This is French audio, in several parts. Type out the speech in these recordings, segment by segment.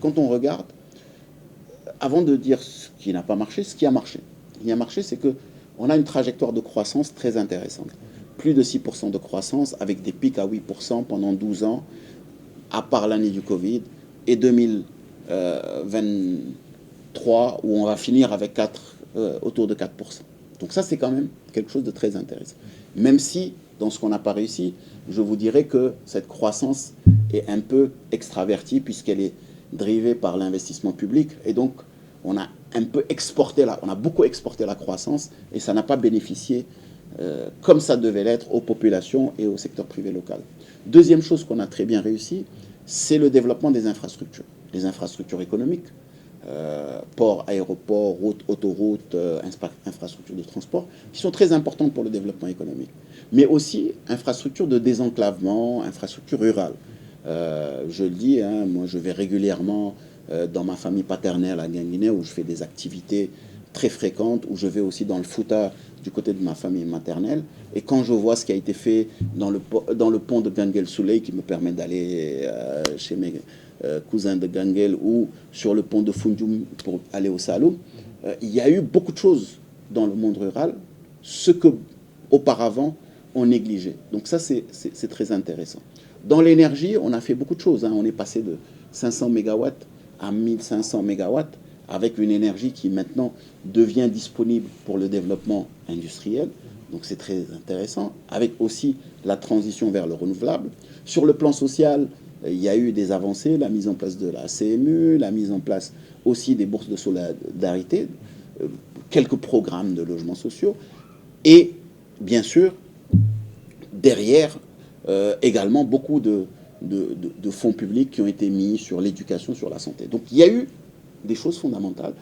quand on regarde, avant de dire ce qui n'a pas marché, ce qui a marché. Ce qui a marché, c'est qu'on a une trajectoire de croissance très intéressante. Plus de 6% de croissance, avec des pics à 8% pendant 12 ans, à part l'année du Covid, et 2023, où on va finir avec autour de 4%. Donc ça, c'est quand même quelque chose de très intéressant. Même si, dans ce qu'on n'a pas réussi, je vous dirais que cette croissance est un peu extravertie, puisqu'elle est drivée par l'investissement public, et donc on a un peu exporté, on a beaucoup exporté la croissance, et ça n'a pas bénéficié comme ça devait l'être aux populations et au secteur privé local. Deuxième chose qu'on a très bien réussi, c'est le développement des infrastructures. Les infrastructures économiques, ports, aéroports, routes, autoroutes, infrastructures de transport, qui sont très importantes pour le développement économique. Mais aussi infrastructures de désenclavement, infrastructures rurales. Je le dis, hein, moi je vais régulièrement dans ma famille paternelle à Guinguinéo, où je fais des activités très fréquentes, où je vais aussi dans le Fouta du côté de ma famille maternelle. Et quand je vois ce qui a été fait dans le pont de Ganguel-Souley, qui me permet d'aller chez mes cousins de Ganguel, ou sur le pont de Foundioume pour aller au Saloum, il y a eu beaucoup de choses dans le monde rural, ce que auparavant on négligeait. Donc ça, c'est très intéressant. Dans l'énergie, on a fait beaucoup de choses, hein. On est passé de 500 MW à 1500 MW, avec une énergie qui maintenant devient disponible pour le développement industriel. Donc c'est très intéressant, avec aussi la transition vers le renouvelable. Sur le plan social, il y a eu des avancées, la mise en place de la CMU, la mise en place aussi des bourses de solidarité, quelques programmes de logements sociaux, et bien sûr, derrière, également beaucoup de fonds publics qui ont été mis sur l'éducation, sur la santé. Donc il y a eu des choses fondamentales.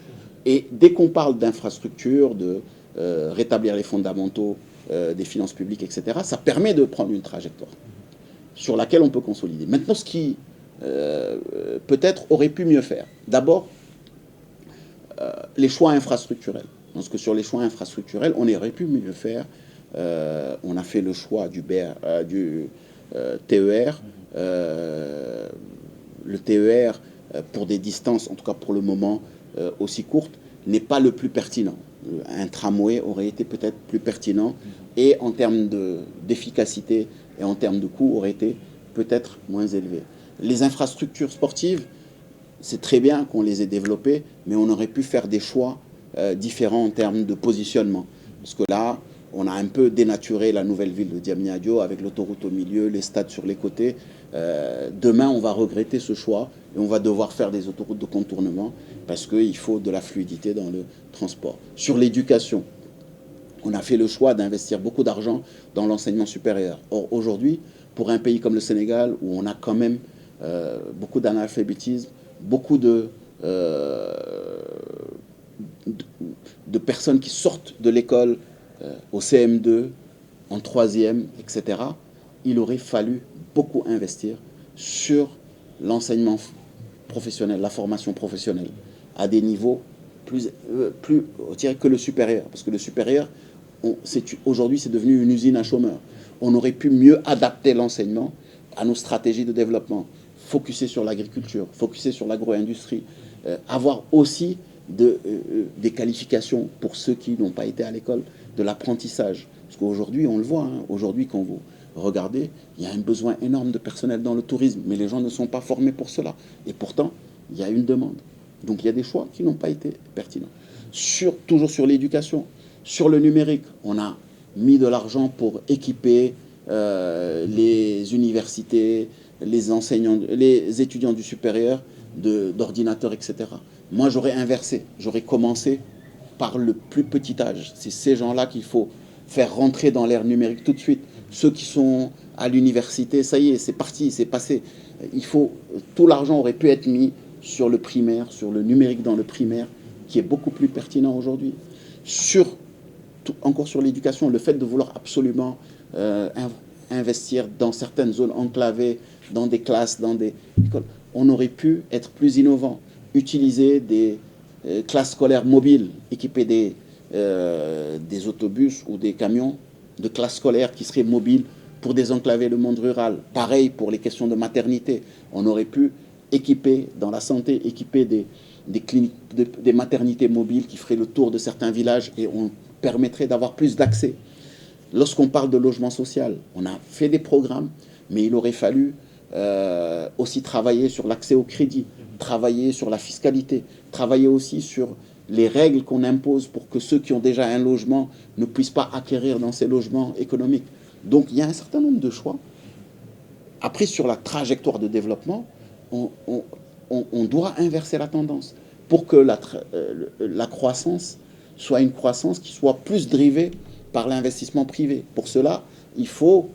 Et dès qu'on parle d'infrastructure, de rétablir les fondamentaux des finances publiques, etc., ça permet de prendre une trajectoire sur laquelle on peut consolider. Maintenant, ce qui peut-être aurait pu mieux faire. D'abord, les choix infrastructurels. Parce que sur les choix infrastructurels, on aurait pu mieux faire. On a fait le choix du TER. Le TER, pour des distances, en tout cas pour le moment, aussi courtes, n'est pas le plus pertinent. Un tramway aurait été peut-être plus pertinent, et en termes d'efficacité et en termes de coût aurait été peut-être moins élevé. Les infrastructures sportives, c'est très bien qu'on les ait développées, mais on aurait pu faire des choix différents en termes de positionnement. Parce que là, on a un peu dénaturé la nouvelle ville de Diamniadio avec l'autoroute au milieu, les stades sur les côtés. Demain, on va regretter ce choix et on va devoir faire des autoroutes de contournement parce qu'il faut de la fluidité dans le transport. Sur l'éducation, on a fait le choix d'investir beaucoup d'argent dans l'enseignement supérieur. Or, aujourd'hui, pour un pays comme le Sénégal, où on a quand même beaucoup d'analphabétisme, beaucoup de personnes qui sortent de l'école au CM2, en troisième, etc., il aurait fallu beaucoup investir sur l'enseignement professionnel, la formation professionnelle, à des niveaux plus que le supérieur. Parce que le supérieur, aujourd'hui, c'est devenu une usine à chômeurs. On aurait pu mieux adapter l'enseignement à nos stratégies de développement, focuser sur l'agriculture, focuser sur l'agro-industrie, avoir aussi des qualifications pour ceux qui n'ont pas été à l'école, de l'apprentissage. Parce qu'aujourd'hui, on le voit, hein, aujourd'hui, quand vous regardez, il y a un besoin énorme de personnel dans le tourisme, mais les gens ne sont pas formés pour cela. Et pourtant, il y a une demande. Donc il y a des choix qui n'ont pas été pertinents. Toujours sur l'éducation, sur le numérique, on a mis de l'argent pour équiper les universités, les enseignants, les étudiants du supérieur d'ordinateurs, etc. Moi, j'aurais inversé. J'aurais commencé par le plus petit âge. C'est ces gens-là qu'il faut faire rentrer dans l'ère numérique tout de suite. Ceux qui sont à l'université, ça y est, c'est parti, c'est passé. Tout l'argent aurait pu être mis sur le primaire, sur le numérique dans le primaire, qui est beaucoup plus pertinent aujourd'hui. Encore sur l'éducation, le fait de vouloir absolument investir dans certaines zones enclavées, dans des classes, dans des écoles, on aurait pu être plus innovant, utiliser des classes scolaires mobiles, équiper des autobus ou des camions de classes scolaires qui seraient mobiles pour désenclaver le monde rural. Pareil pour les questions de maternité. On aurait pu équipés dans la santé, équipés des cliniques, des maternités mobiles qui feraient le tour de certains villages et on permettrait d'avoir plus d'accès. Lorsqu'on parle de logement social, on a fait des programmes, mais il aurait fallu aussi travailler sur l'accès au crédit, travailler sur la fiscalité, travailler aussi sur les règles qu'on impose pour que ceux qui ont déjà un logement ne puissent pas acquérir dans ces logements économiques. Donc il y a un certain nombre de choix. Après, sur la trajectoire de développement, on doit inverser la tendance pour que la croissance soit une croissance qui soit plus drivée par l'investissement privé. Pour cela, il faut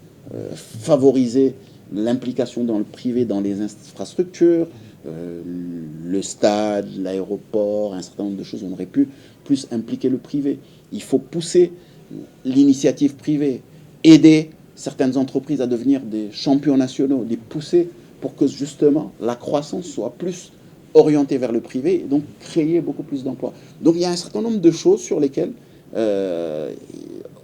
favoriser l'implication dans le privé dans les infrastructures, le stade, l'aéroport, un certain nombre de choses. On aurait pu plus impliquer le privé. Il faut pousser l'initiative privée, aider certaines entreprises à devenir des champions nationaux, les pousser pour que justement la croissance soit plus orientée vers le privé et donc créer beaucoup plus d'emplois. Donc il y a un certain nombre de choses sur lesquelles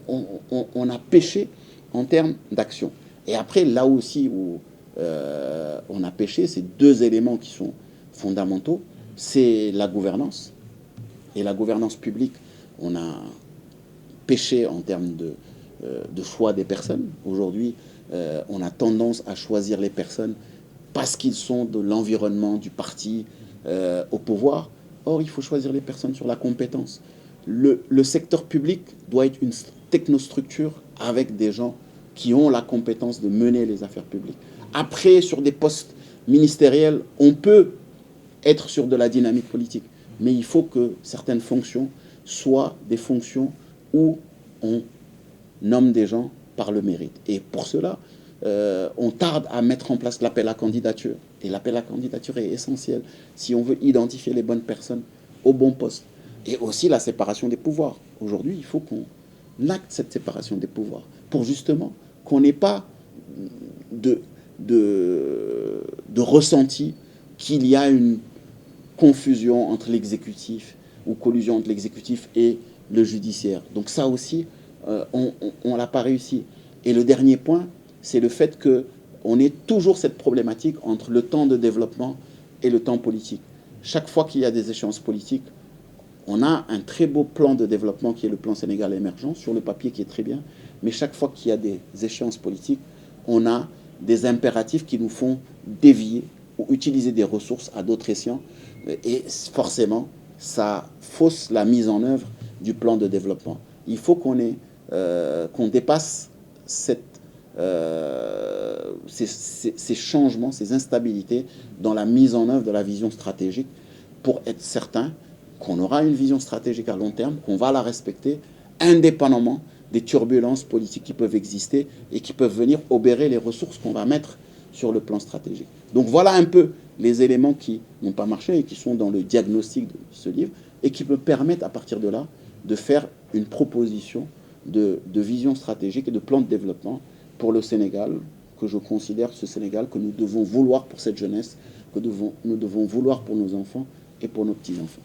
on a pêché en termes d'action. Et après, là aussi où on a pêché, c'est deux éléments qui sont fondamentaux. C'est la gouvernance. Et la gouvernance publique, on a pêché en termes de choix des personnes. Aujourd'hui, on a tendance à choisir les personnes parce qu'ils sont de l'environnement, du parti au pouvoir. Or, il faut choisir les personnes sur la compétence. Le secteur public doit être une technostructure avec des gens qui ont la compétence de mener les affaires publiques. Après, sur des postes ministériels, on peut être sur de la dynamique politique, mais il faut que certaines fonctions soient des fonctions où on nomme des gens par le mérite. Et pour cela, on tarde à mettre en place l'appel à candidature. Et l'appel à candidature est essentiel si on veut identifier les bonnes personnes au bon poste. Et aussi la séparation des pouvoirs. Aujourd'hui, il faut qu'on acte cette séparation des pouvoirs pour justement qu'on n'ait pas de ressenti qu'il y a une confusion entre l'exécutif ou collusion entre l'exécutif et le judiciaire. Donc ça aussi, on ne l'a pas réussi. Et le dernier point, c'est le fait qu'on ait toujours cette problématique entre le temps de développement et le temps politique. Chaque fois qu'il y a des échéances politiques, on a un très beau plan de développement qui est le plan Sénégal émergent, sur le papier qui est très bien, mais chaque fois qu'il y a des échéances politiques, on a des impératifs qui nous font dévier ou utiliser des ressources à d'autres escients. Et forcément, ça fausse la mise en œuvre du plan de développement. Il faut qu'on dépasse ces changements, ces instabilités dans la mise en œuvre de la vision stratégique pour être certain qu'on aura une vision stratégique à long terme, qu'on va la respecter indépendamment des turbulences politiques qui peuvent exister et qui peuvent venir obérer les ressources qu'on va mettre sur le plan stratégique. Donc voilà un peu les éléments qui n'ont pas marché et qui sont dans le diagnostic de ce livre et qui me permettent à partir de là de faire une proposition de vision stratégique et de plan de développement pour le Sénégal, que je considère ce Sénégal que nous devons vouloir pour cette jeunesse, que nous devons vouloir pour nos enfants et pour nos petits-enfants.